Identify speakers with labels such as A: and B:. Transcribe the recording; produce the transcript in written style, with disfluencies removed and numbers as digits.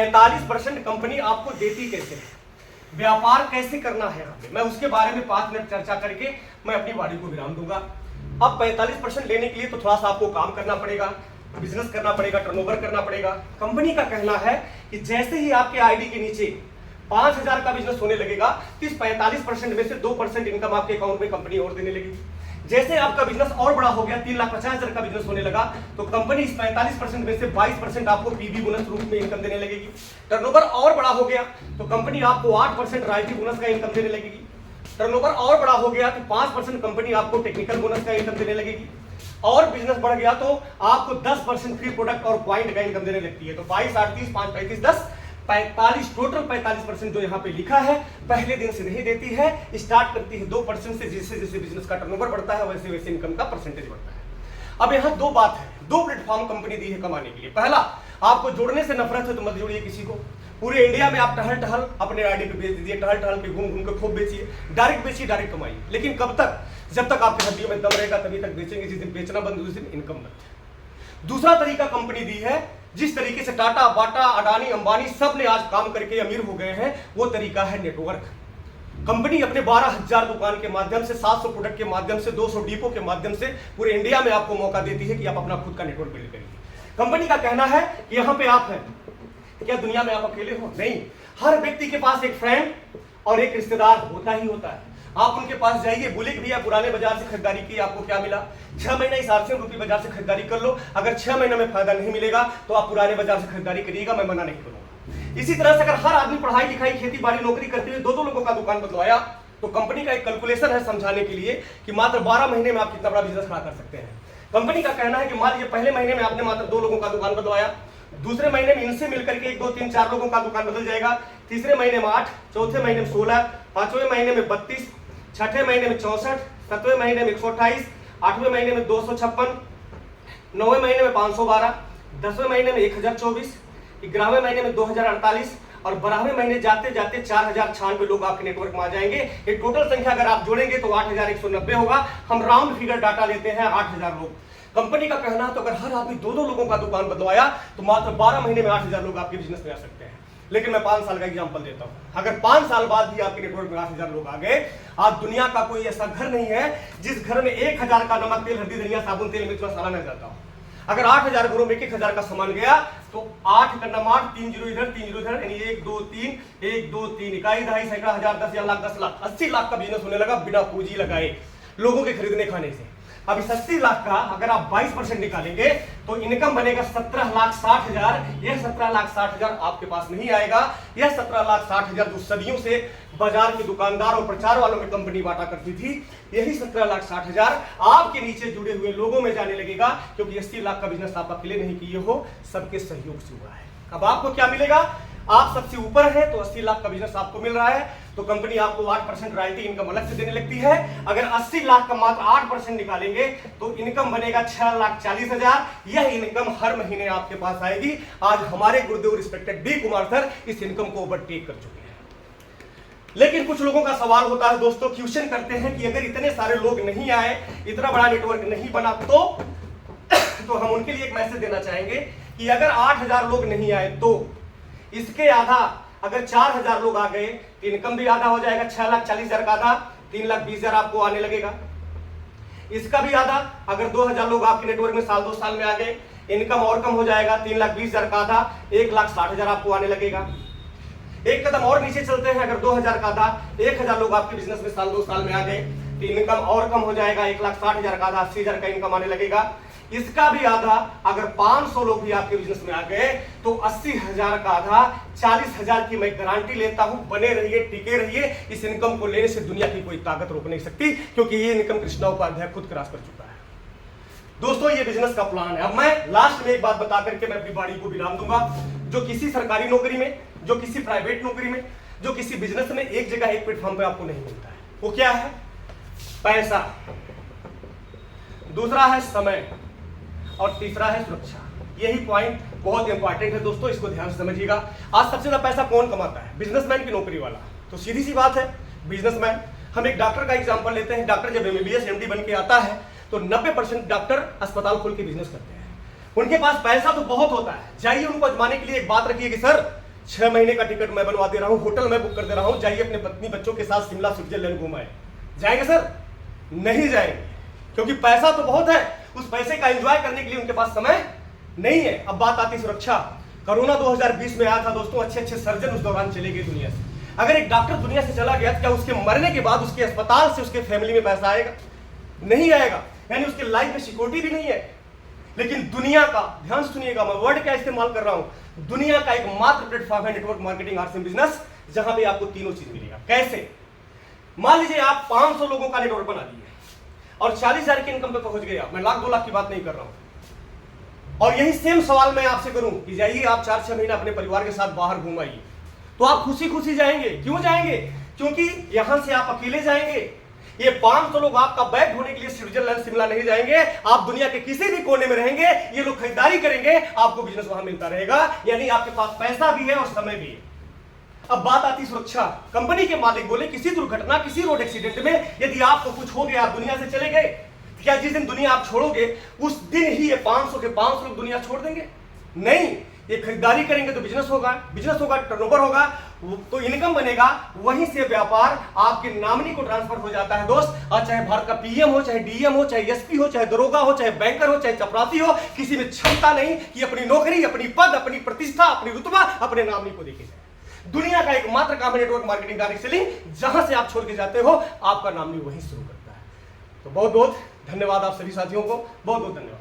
A: 45% company आपको देती कैसे है, व्यापार कैसे करना है यहाँ पे, मैं उसके बारे में 5 मिनट चर्चा करके मैं अपनी वाणी को विराम दूंगा। अब 45% लेने के लिए तो थोड़ा सा आपको काम करना पड़ेगा, बिजनेस करना पड़ेगा, टर्नओवर करना पड़ेगा। कंपनी का कहना है कि जैसे ही आपके आईडी के नीचे 5000 का बिजनेस होने लगेगा तो इस 45% में से 2% इनकम आपके अकाउंट में कंपनी और देने लगेगी। जैसे आपका बिजनेस और बड़ा हो गया, 3,50,000 का बिजनेस होने लगा, तो कंपनी इस 45% में से 22% आपको पीवी बोनस रूप में इनकम देने लगेगी। टर्नओवर और बड़ा हो गया तो कंपनी आपको 8% रॉयल्टी बोनस का इनकम देने लगेगी। टर्नओवर और बड़ा हो गया तो 5% कंपनी आपको टेक्निकल बोनस का इनकम देने लगेगी। और बिजनेस बढ़ गया तो आपको 10% फ्री प्रोडक्ट और पॉइंट का इनकम देने लगती है। तो 22, 8, 30, 5, 35, 10, 45, टोटल 45% जो यहाँ पे लिखा है पहले दिन से नहीं देती है, स्टार्ट करती है 2% से। जैसे जैसे बिजनेस का टर्नओवर बढ़ता है वैसे वैसे इनकम का परसेंटेज बढ़ता है। अब यहाँ दो बात है, दो प्लेटफॉर्म कंपनी दी है कमाने के लिए। पहला, आपको जोड़ने से नफरत है तो मत जोड़िए किसी को। पूरे इंडिया में आप टहल टहल अपने आईडी पे बेच दीजिए, टहल टहल के घूम घूम के खूब बेचिए, डायरेक्ट बेचिए, डायरेक्ट कमाइए। लेकिन कब तक? जब तक आपकी हड्डियों में दम रहेगा तभी तक बेचेंगे। जिस दिन बेचना बंद उस दिन इनकम बंद। दूसरा तरीका कंपनी दी है, जिस तरीके से टाटा, बाटा, अडानी, अंबानी सब ने आज काम करके अमीर हो गए हैं, वो तरीका है नेटवर्क। कंपनी अपने 12,000 दुकान के माध्यम से, 700 प्रोडक्ट के माध्यम से, 200 डिपो के माध्यम से पूरे इंडिया में आपको मौका देती है कि आप अपना खुद का नेटवर्क बिल्ड करिए। कंपनी का कहना है कि यहाँ पे आप हैं, क्या दुनिया में आप अकेले हो? नहीं, हर व्यक्ति के पास एक फ्रेंड और एक रिश्तेदार होता ही होता है। आप उनके पास जाइए, बोले कि भैया पुराने बाजार से खरीदारी की, आपको क्या मिला? 6 महीना इस आरसीएम रूपी बाजार से खरीदारी कर लो। अगर 6 महीने में फायदा नहीं मिलेगा तो आप पुराने बाजार से खरीदारी करिएगा, मैं मना नहीं करूंगा। इसी तरह से अगर हर आदमी पढ़ाई लिखाई, खेती बाड़ी, नौकरी करते हुए 2-2 लोगों का दुकान बदलवाया तो कंपनी का एक कैलकुलेशन है समझाने के लिए कि मात्र 12 महीने में आप कितना बड़ा बिजनेस खड़ा कर सकते हैं। कंपनी का कहना है कि मान लीजिए पहले महीने में आपने मात्र 2 लोगों का दुकान बदलवाया, दूसरे महीने में इनसे मिलकर के 1, 2, 3, 4 लोगों का दुकान बदल जाएगा, तीसरे महीने में 8, चौथे महीने में 16, पांचवें महीने में 32, छठे महीने में 64, 7वें महीने में 128, 8वें महीने में 256, 9वें महीने में 512, 10वें महीने में 1024, 11वें महीने में 2048 और 12वें महीने जाते जाते 4096 लोग आपके नेटवर्क में आ जाएंगे। ये टोटल संख्या अगर आप जोड़ेंगे तो 8190 होगा। हम राउंड फिगर डाटा लेते हैं, 8000 लोग। कंपनी का कहना है तो अगर हर आदमी 2-2 लोगों का दुकान बदलवाया तो मात्र 12 महीने में 8000 लोग आपके बिजनेस में आ सकते हैं। लेकिन मैं 5 साल का एग्जांपल देता हूं, अगर 5 साल बाद भी आपके नेटवर्क में 8000 लोग आ गए, आज दुनिया का कोई ऐसा घर नहीं है जिस घर में 1000 का नमक, तेल, हल्दी, धनिया, साबुन, तेल, मिर्च मसाला मिल जाता हो। अगर 8000 घरों में 1000 का सामान गया तो 8 का नमाट, 3 जीरो इधर, 3 जीरो इधर, यानी 1 2 3, 1 2 3, इकाई, दहाई, सैकड़ा, हजार, 10,000, लाख, 10 लाख, 80 लाख का बिजनेस होने लगा बिना पूंजी लगाए, लोगों के खरीदने खाने से। अब इस 80 लाख का अगर आप 22% निकालेंगे तो इनकम बनेगा 17,60,000। यह 17,60,000 आपके पास नहीं आएगा। यह 17,60,000 जो सदियों से बाजार के दुकानदार और प्रचार वालों में कंपनी बांटा करती थी, यही 17,60,000 आपके नीचे जुड़े हुए लोगों में जाने लगेगा, क्योंकि 80 लाख का बिजनेस आप अकेले नहीं किए हो, सबके सहयोग से हुआ है। अब आपको क्या मिलेगा? आप सबसे ऊपर है तो 80 लाख का बिजनेस आपको मिल रहा है तो कंपनी आपको 8% रॉयल्टी इनकम अलग से देने लगती है। अगर 80 लाख का मात्र 8% निकालेंगे तो इनकम बनेगा 6,40,000। यह इनकम हर महीने आपके पास आएगी। आज हमारे गुरुदेव रिस्पेक्टेड डी कुमार सर इस इनकम को ओवरटेक कर चुके हैं। लेकिन कुछ लोगों का सवाल होता है दोस्तों, क्वेश्चन करते हैं कि अगर इतने सारे लोग नहीं आए, इतना बड़ा नेटवर्क नहीं बना तो हम उनके लिए एक मैसेज देना चाहेंगे कि अगर 8000 लोग नहीं आए तो इसके आधा, अगर 4000 लोग आ गए तो इनकम भी आधा हो जाएगा, 6,40,000 का आधा, 3,20,000 आपको आने लगेगा। इसका भी आधा, अगर 2000 लोग आपके नेटवर्क में साल 2 साल में आ गए, इनकम और कम हो जाएगा, 3,20,000 का आधा, 1,60,000 आपको आने लगेगा। एक कदम और नीचे चलते हैं, अगर 2000 का आधा, 1000 लोग आपके बिजनेस में साल 2 साल में आ गए तो इनकम और कम हो जाएगा, 1,60,000 का आधा, 80,000 का इनकम आने लगेगा। इसका भी आधा, अगर 500 लोग भी आपके बिजनेस में आ गए तो 80,000 का आधा, 40,000 की मैं गारंटी लेता हूं। बने रहिए, टिके रहिए, इस इनकम को लेने से दुनिया की कोई ताकत रोक नहीं सकती, क्योंकि ये इनकम कृष्णा उपाध्याय खुद क्रॉस कर चुका है। दोस्तों ये बिजनेस का प्लान है। अब मैं लास्ट में एक बात बता करके मैं अपनी बाड़ी को विराम दूंगा। जो किसी सरकारी नौकरी में, जो किसी प्राइवेट नौकरी में, जो किसी बिजनेस में एक जगह एक प्लेटफॉर्म पे आपको नहीं मिलता है, वो क्या है? पैसा, दूसरा है समय और तीसरा है सुरक्षा। यही पॉइंट बहुत इंपॉर्टेंट है दोस्तों, इसको ध्यान से समझिएगा। आज सबसे ज्यादा पैसा कौन कमाता है? बिजनेसमैन की नौकरी वाला। तो सीधी सी बात है, बिजनेसमैन। हम एक डॉक्टर का एग्जांपल लेते हैं। डॉक्टर जब एमबीबीएस एमडी बन के आता है तो 90% डॉक्टर अस्पताल खोल के बिजनेस करते हैं। उनके पास पैसा तो बहुत होता है। जाइए उनको आजमाने के लिए एक बात रखिए कि सर 6 महीने का टिकट मैं बनवा दे रहा हूं, होटल मैं बुक कर दे रहा हूं, जाइए अपने पत्नी बच्चों के साथ शिमला स्विट्जरलैंड घुमाए। जाएंगे सर? नहीं जाएंगे, क्योंकि पैसा तो बहुत है, उस पैसे का एंजॉय करने के लिए उनके पास समय नहीं है। अब बात आती सुरक्षा। कोरोना 2020 में आया था दोस्तों, अच्छे अच्छे सर्जन उस दौरान चले गए दुनिया से। अगर एक डॉक्टर दुनिया से चला गया तो क्या उसके मरने के बाद उसके अस्पताल से उसके फैमिली में पैसा आएगा? नहीं आएगा, यानी उसके लाइफ में सिक्योरिटी भी नहीं है। लेकिन दुनिया का, ध्यान से सुनिएगा, मैं वर्ड क्या इस्तेमाल कर रहा हूं, दुनिया का एकमात्र प्लेटफॉर्म है नेटवर्क मार्केटिंग आर्ट्स बिजनेस, जहां पे आपको तीनों चीज मिलेगा। कैसे? मान लीजिए आप 500 लोगों का नेटवर्क बना दिए और 40,000 की इनकम पे पहुंच गए आप, मैं लाख 2 लाख की बात नहीं कर रहा हूं। और यही सेम सवाल मैं आपसे करूं कि जाइए आप 4-6 महीना अपने परिवार के साथ बाहर घुमाइए, तो आप खुशी खुशी जाएंगे। क्यों जाएंगे? क्योंकि यहां से आप अकेले जाएंगे। ये 500 लोग आपका बैग ढोने के लिए स्विट्जरलैंड शिमला नहीं जाएंगे, आप दुनिया के किसी भी कोने में रहेंगे, ये लोग खरीदारी करेंगे, आपको बिजनेस वहां मिलता रहेगा, यानी आपके पास पैसा भी है और समय भी है। अब बात आती सुरक्षा। कंपनी के मालिक बोले किसी दुर्घटना, किसी रोड एक्सीडेंट में यदि आपको कुछ हो गया, आप दुनिया से चले गए, क्या जिस दिन दुनिया आप छोड़ोगे उस दिन ही ये 500 के 500 लोग दुनिया छोड़ देंगे? नहीं, ये खरीदारी करेंगे तो बिजनेस होगा, बिजनेस होगा टर्नओवर होगा, तो इनकम बनेगा, वहीं से व्यापार आपके नॉमिनी को ट्रांसफर हो जाता है दोस्त। और चाहे भारत का पीएम हो, चाहे डीएम हो, चाहे एसपी हो, चाहे दरोगा हो, चाहे बैंकर हो, चाहे चपरासी हो, किसी में क्षमता नहीं कि अपनी नौकरी, अपनी पद, अपनी प्रतिष्ठा, अपनी रुतबा अपने नॉमिनी को देखे जाए। दुनिया का एकमात्र काम है नेटवर्क मार्केटिंग डायरेक्ट सेलिंग, जहां से आप छोड़ के जाते हो आपका नॉमिनी वहीं शुरू करता है। तो बहुत बहुत धन्यवाद आप सभी साथियों को, बहुत बहुत धन्यवाद।